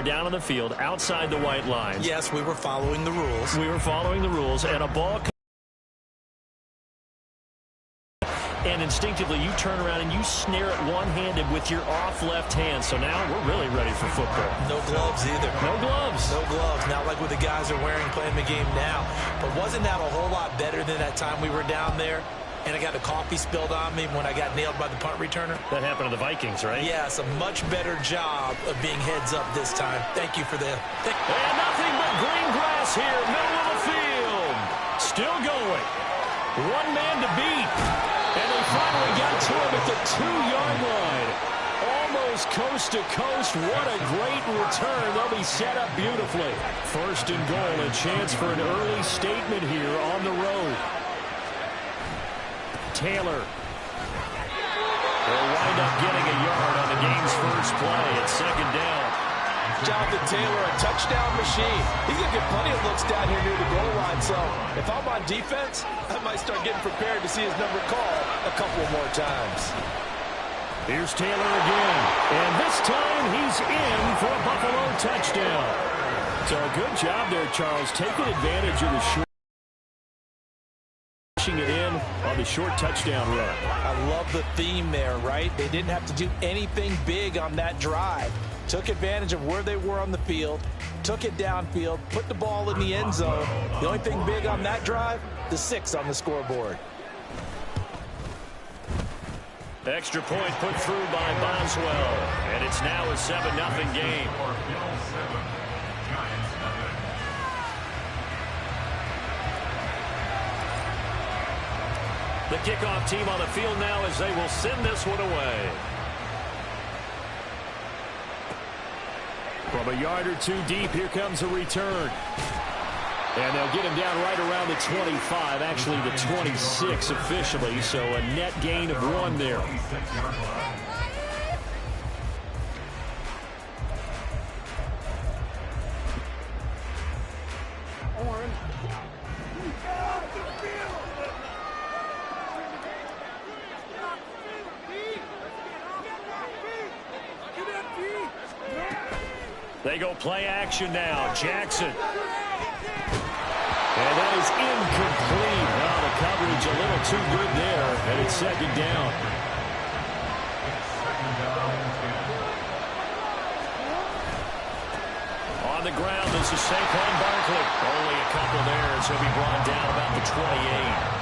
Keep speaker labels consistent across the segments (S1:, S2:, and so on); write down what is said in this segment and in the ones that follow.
S1: there down on the field outside the white lines.
S2: Yes, we were following the rules.
S1: We were following the rules, and a ball. And instinctively, you turn around and you snare it one-handed with your off left hand. So now we're really ready for football.
S2: No gloves either.
S1: No gloves.
S2: No gloves. Not like what the guys are wearing playing the game now. But wasn't that a whole lot better than that time we were down there? And I got the coffee spilled on me when I got nailed by the punt returner.
S1: That happened to the Vikings, right?
S2: Yes, a much better job of being heads up this time. Thank you for that.
S1: And nothing but green grass here, middle of the field. Still going. One man to beat. And they finally got to him at the 2-yard line. Almost coast to coast. What a great return. They'll be set up beautifully. First and goal, a chance for an early statement here on the road. Taylor. They'll wind up getting a yard on the game's first play. It's second down.
S3: Jonathan Taylor, a touchdown machine. He's going to get plenty of looks down here near the goal line. So if I'm on defense, I might start getting prepared to see his number called a couple more times.
S1: Here's Taylor again. And this time he's in for a Buffalo touchdown. So a good job there, Charles, taking advantage of the short. It in on the short touchdown run.
S2: I love the theme there, right? They didn't have to do anything big on that drive. Took advantage of where they were on the field, took it downfield, put the ball in the end zone. The only thing big on that drive, the 6 on the scoreboard.
S1: Extra point put through by Boswell, and it's now a 7-0 game. The kickoff team on the field now as they will send this one away. From a yard or two deep, here comes a return. And they'll get him down right around the 25, actually the 26 officially, so a net gain of 1 there. They go play action now. Jackson. And that is incomplete. Well, the coverage a little too good there, and it's second down. On the ground, this is Saquon Barkley. Only a couple there, so he'll be brought down about the 28.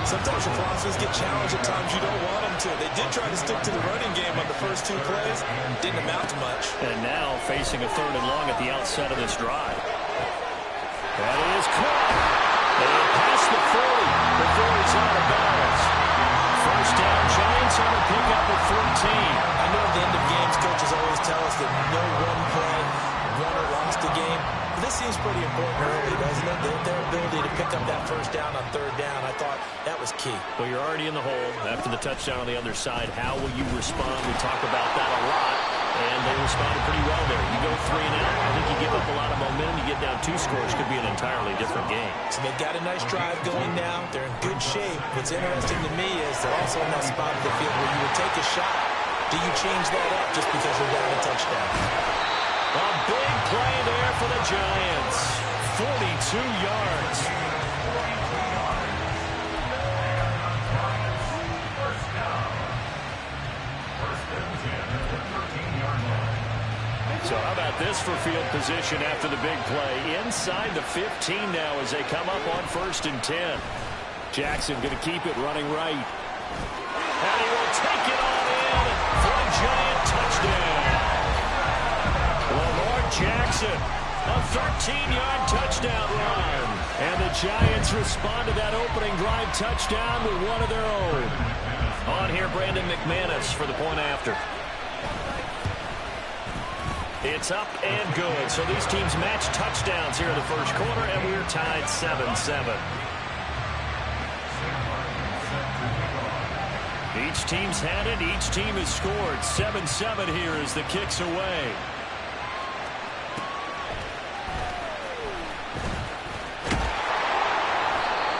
S2: Sometimes your philosophies get challenged at times you don't want them to. They did try to stick to the running game on the first 2 plays. Didn't amount to much.
S1: And now facing a 3rd and long at the outset of this drive. That is caught. And past the 40 before he's out of bounds. First down, Giants on the pickup at 14.
S2: I know at the end of games, coaches always tell us that no one play won or lost a game. But this seems pretty important early, doesn't it? Their ability to pick up that first down on 3rd down, I thought that was key.
S1: Well, you're already in the hole after the touchdown on the other side. How will you respond? We talk about that a lot, and they responded pretty well there. You go 3 and out, I think you give up a lot of momentum. You get down 2 scores, could be an entirely different game.
S2: So they've got a nice drive going now. They're in good shape. What's interesting to me is they're also in that spot of the field where you would take a shot. Do you change that up just because you're down a touchdown?
S1: A big play there for the Giants. 42 yards. So how about this for field position after the big play? Inside the 15 now as they come up on 1st and 10. Jackson going to keep it running right. And he will take it on in for a Giant touchdown. Lamar Jackson, a 13-yard touchdown run. And the Giants respond to that opening drive touchdown with one of their own. On here, Brandon McManus for the point after. It's up and good. So these teams match touchdowns here in the first quarter, and we're tied 7-7. Each team's had it. Each team has scored. 7-7 here as the kick's away.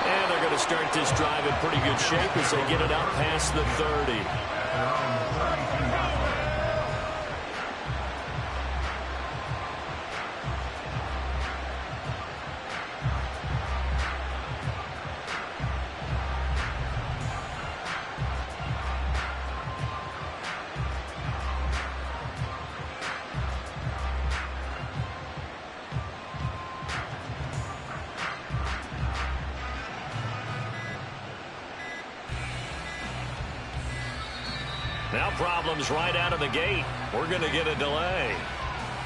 S1: And they're going to start this drive in pretty good shape as they get it out past the 30. Now problems right out of the gate. We're going to get a delay.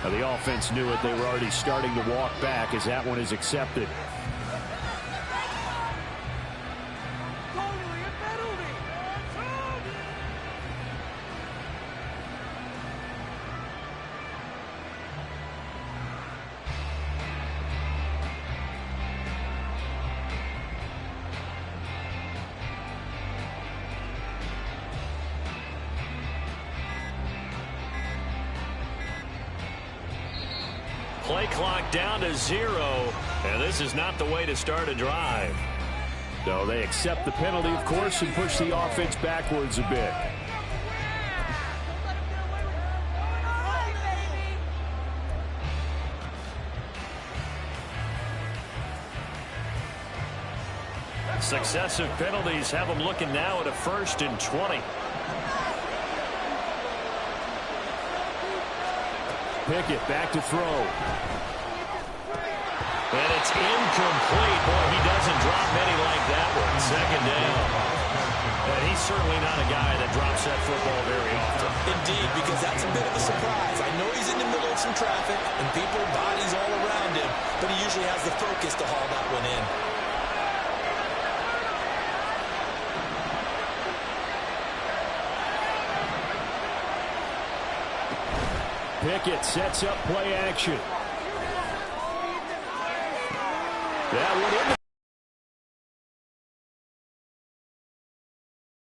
S4: Now the offense knew it. They were already starting to walk back as that one is accepted.
S1: Play clock down to 0, and this is not the way to start a drive.
S4: So they accept the penalty, of course, and push the offense backwards a bit.
S1: Successive penalties have them looking now at a 1st and 20.
S4: Pickett back to throw.
S1: And it's incomplete. Boy, he doesn't drop many like that one. 2nd down. And he's certainly not a guy that drops that football very often.
S2: Indeed, because that's a bit of a surprise. I know he's in the middle of some traffic and people, bodies all around him, but he usually has the focus to haul that one in.
S4: Pickett sets up play action. That one in.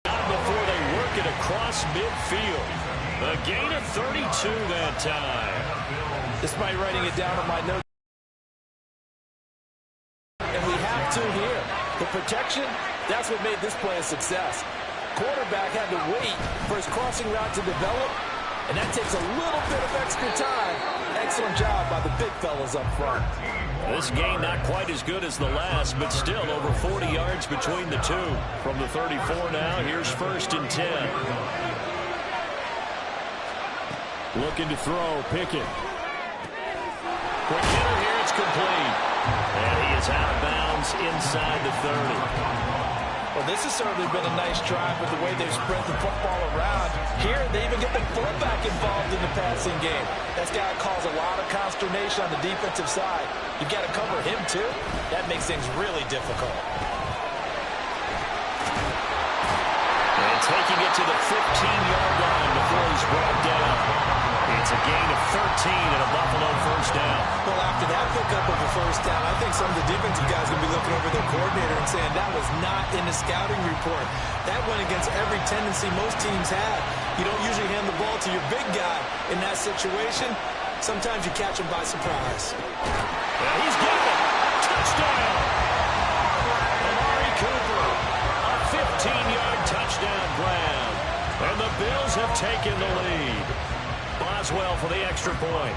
S1: Before they work it across midfield. A gain of 32 that time.
S2: This might writing it down on my notes. And we have to here. The protection, that's what made this play a success. Quarterback had to wait for his crossing route to develop. And that takes a little bit of extra time. Excellent job by the big fellas up front.
S1: This game not quite as good as the last, but still over 40 yards between the two. From the 34 now, here's 1st and 10.
S4: Looking to throw, Pickett.
S1: Quick hitter here, it's complete. And he is out of bounds inside the 30.
S2: Well, this has certainly been a nice drive with the way they've spread the football around. Here, they even get the fullback involved in the passing game. That's got to cause a lot of consternation on the defensive side. You've got to cover him, too. That makes things really difficult.
S1: And taking it to the 15-yard line before he's brought down. It's a gain of 13 and a Buffalo 1st down.
S2: Well, after that pickup of a 1st down, I think some of the defensive guys are going to be looking over their coordinator and saying that was not in the scouting report. That went against every tendency most teams have. You don't usually hand the ball to your big guy in that situation. Sometimes you catch him by surprise.
S1: And he's got it. Touchdown. Amari Cooper. A 15-yard touchdown grab. And the Bills have taken the lead. Boswell for the extra point.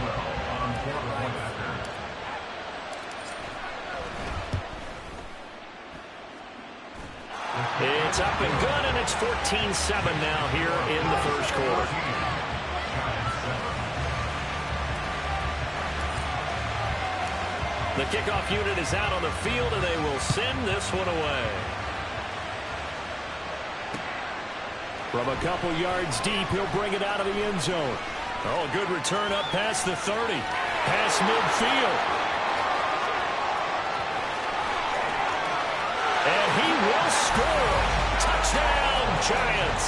S1: It's up and good, and it's 14-7 now here in the 1st quarter. The kickoff unit is out on the field, and they will send this one away.
S4: From a couple yards deep, he'll bring it out of the end zone.
S1: Oh, good return up past the 30. Past midfield. And he will score. Touchdown, Giants.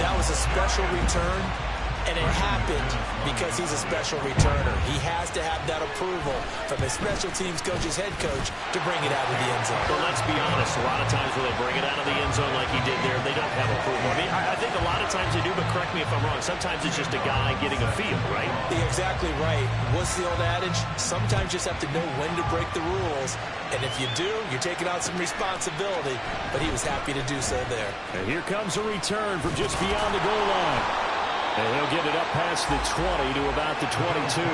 S2: That was a special return, and it happened because he's a special returner. He has to have that approval from his special teams coach's head coach to bring it out of the end zone.
S1: Well, let's be honest. A lot of times when they bring it out of the end zone like he did there, they don't have approval. I mean, I think a lot of times they do, but correct me if I'm wrong. Sometimes it's just a guy getting a feel, right?
S2: You're exactly right. What's the old adage? Sometimes you just have to know when to break the rules. And if you do, you're taking on some responsibility. But he was happy to do so there.
S4: And here comes a return from just beyond the goal line. And he'll get it up past the 20 to about the 22.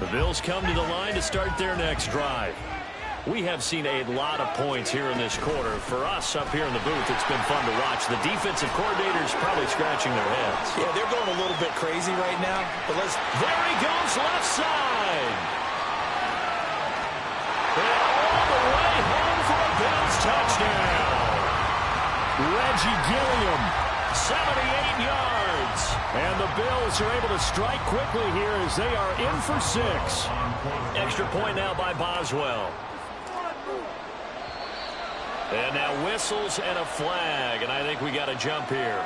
S1: The Bills come to the line to start their next drive.
S4: We have seen a lot of points here in this quarter. For us up here in the booth, it's been fun to watch. The defensive coordinators probably scratching their heads.
S2: Yeah, they're going a little bit crazy right now. But
S1: there he goes, left side. And all the way home for a Bills touchdown. Reggie Gilliam, 78 yards.
S4: And the Bills are able to strike quickly here as they are in for 6. Extra point now by Boswell. And now whistles and a flag, and I think we got a jump here.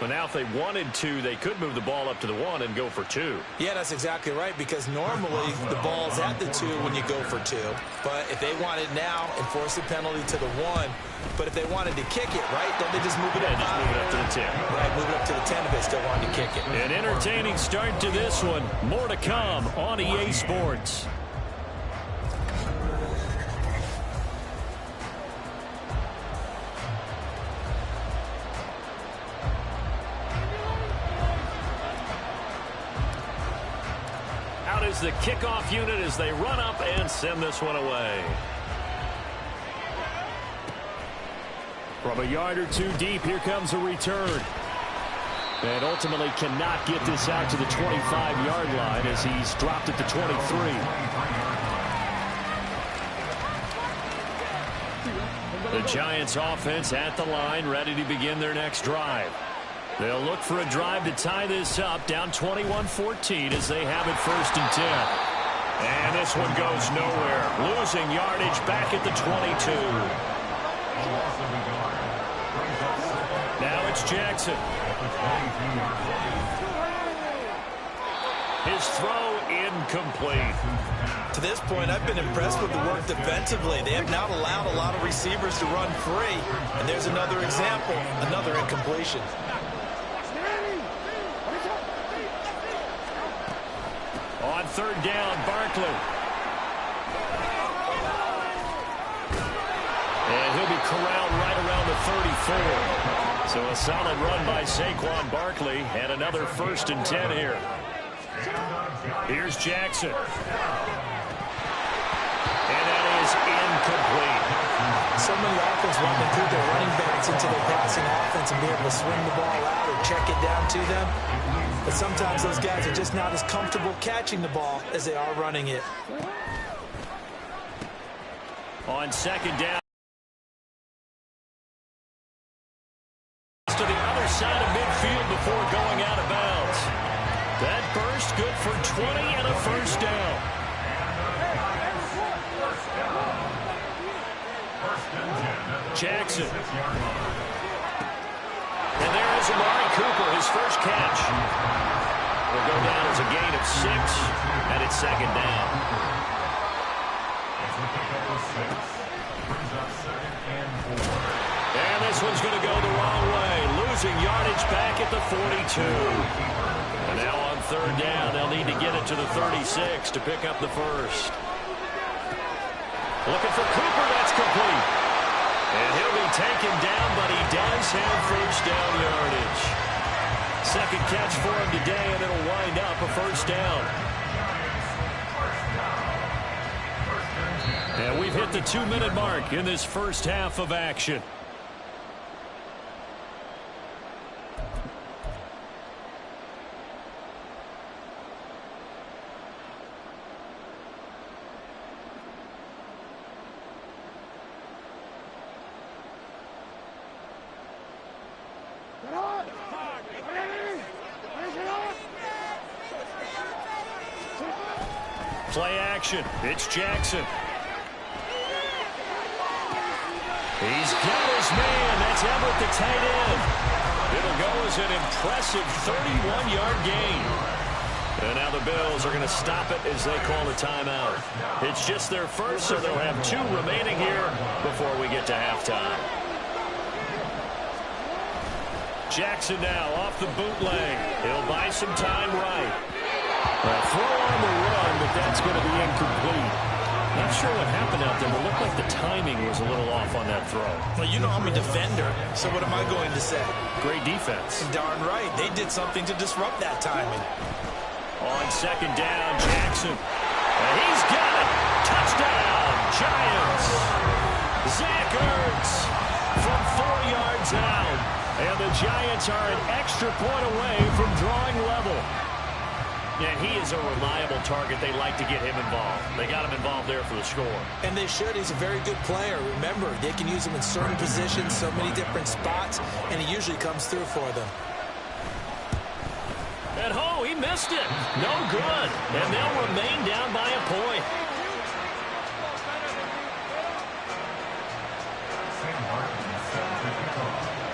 S4: But now if they wanted to, they could move the ball up to the 1 and go for 2.
S2: Yeah, that's exactly right, because normally the ball's at the 2 when you go for 2. But if they want it now, enforce the penalty to the 1. But if they wanted to kick it, right, don't they just move it up?
S4: Just move it up to the 10.
S2: Right, move it up to the 10 if they still wanted to kick it.
S4: An entertaining start to this one. More to come on EA Sports. Is the kickoff unit as they run up and send this one away. From a yard or 2 deep, here comes a return. And ultimately cannot get this out to the 25-yard line as he's dropped at the 23. The Giants offense at the line, ready to begin their next drive. They'll look for a drive to tie this up, down 21-14 as they have it 1st and 10. And this one goes nowhere. Losing yardage back at the 22. Now it's Jackson. His throw incomplete.
S2: To this point, I've been impressed with the work defensively. They have not allowed a lot of receivers to run free. And there's another example, another incompletion.
S4: On 3rd down, Barkley. And he'll be corralled right around the 34. So a solid run by Saquon Barkley and another 1st and 10 here. Here's Jackson. And that is incomplete.
S2: So many offenses want to include their running backs into their passing offense and be able to swing the ball out or check it down to them. But sometimes those guys are just not as comfortable catching the ball as they are running it.
S4: On 2nd down. To the other side of midfield before going out of bounds. That burst good for 20 and a 1st down. Jackson. And there is Amari Cooper, his first catch. Will go down as a gain of 6, and it's 2nd down. And this one's going to go the wrong way. Losing yardage back at the 42. And now on 3rd down, they'll need to get it to the 36 to pick up the 1st. Looking for Cooper, that's complete. And he'll be taken down, but he does have 1st down yardage. 2nd catch for him today, and it'll wind up a 1st down. And we've hit the 2-minute mark in this first half of action. Play action. It's Jackson. He's got his man. That's Everett, the tight end. It'll go as an impressive 31-yard gain. And now the Bills are going to stop it as they call a timeout. It's just their first, so they'll have 2 remaining here before we get to halftime. Jackson now off the bootleg. He'll buy some time right. A throw on the run, but that's going to be incomplete. Not sure what happened out there, but it looked like the timing was a little off on that throw.
S2: Well, you know I'm a defender, so what am I going to say?
S4: Great defense.
S2: Darn right. They did something to disrupt that timing.
S4: On second down, Jackson. And he's got it. Touchdown, Giants. Zach Ertz from 4 yards out. And the Giants are an extra point away from drawing level. And he is a reliable target. They like to get him involved. They got him involved there for the score.
S2: And they should. He's a very good player. Remember, they can use him in certain positions, so many different spots, and he usually comes through for them.
S4: And he missed it. No good. And they'll remain down by a point.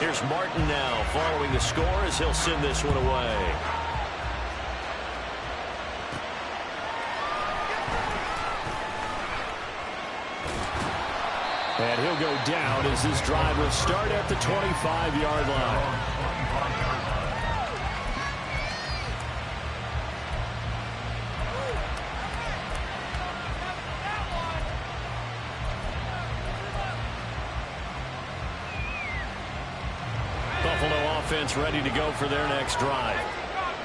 S4: Here's Martin now following the score as he'll send this one away. And he'll go down as this drive will start at the 25-yard line. Buffalo offense ready to go for their next drive.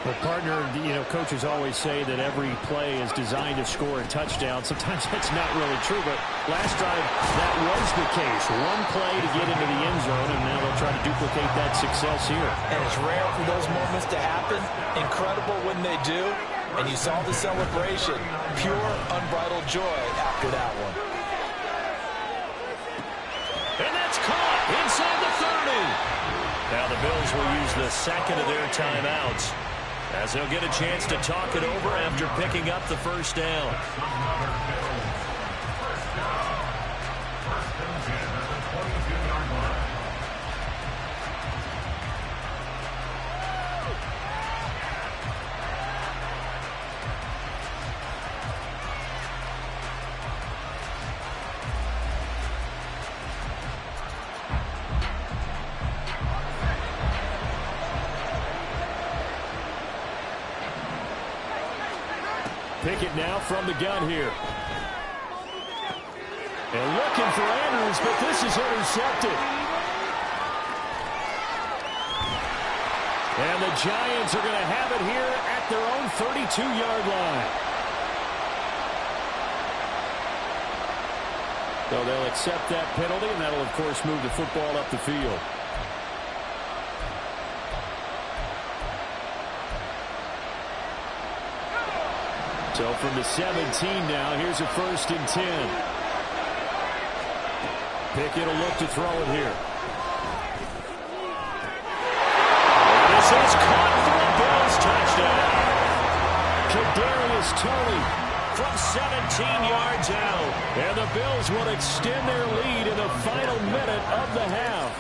S4: Well, partner, coaches always say that every play is designed to score a touchdown. Sometimes that's not really true, but last drive, that was the case. One play to get into the end zone, and now they'll try to duplicate that success here.
S2: And it's rare for those moments to happen. Incredible when they do. And you saw the celebration. Pure, unbridled joy after that one.
S4: And that's caught inside the 30. Now the Bills will use the second of their timeouts, as they'll get a chance to talk it over after picking up the first down. Pickett now from the gun here. And looking for Andrews, but this is intercepted. And the Giants are going to have it here at their own 32-yard line. So they'll accept that penalty, and that'll, of course, move the football up the field. So from the 17 now, here's a 1st and 10. Pickett will look to throw it here. This is caught for a Bills touchdown. Kadarius Toney from 17 yards out. And the Bills will extend their lead in the final minute of the half.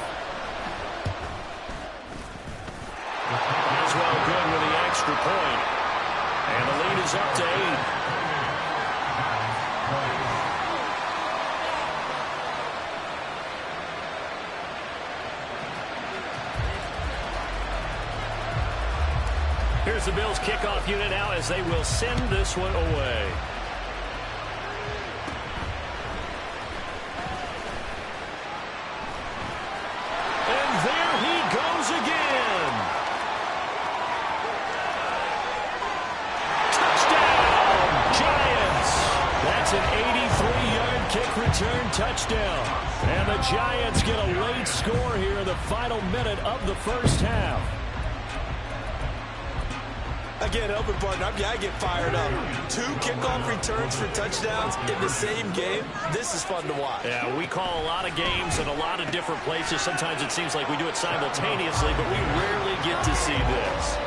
S4: As well good with the extra point. And the lead is up to 8. Here's the Bills kickoff unit now as they will send this one away. And there he goes again. That's an 83-yard kick return touchdown. And the Giants get a late score here in the final minute of the first half.
S2: Again, open partner, I get fired up. 2 kickoff returns for touchdowns in the same game. This is fun to watch.
S4: Yeah, we call a lot of games in a lot of different places. Sometimes it seems like we do it simultaneously, but we rarely get to see this.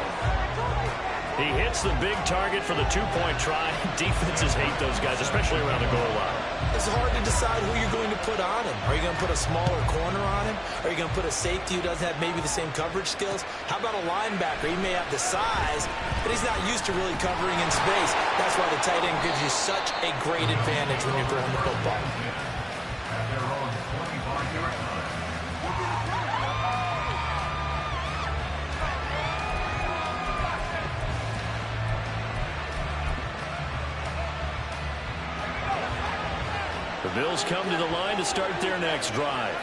S4: He hits the big target for the 2-point try. Defenses hate those guys, especially around the goal line.
S2: It's hard to decide who you're going to put on him. Are you going to put a smaller corner on him? Are you going to put a safety who doesn't have maybe the same coverage skills? How about a linebacker? He may have the size, but he's not used to really covering in space. That's why the tight end gives you such a great advantage when you're throwing the football.
S4: The Bills come to the line to start their next drive.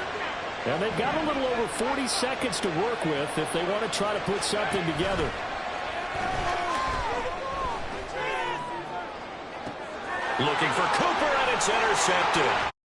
S1: And they've got a little over 40 seconds to work with if they want to try to put something together.
S4: Looking for Cooper, and it's intercepted.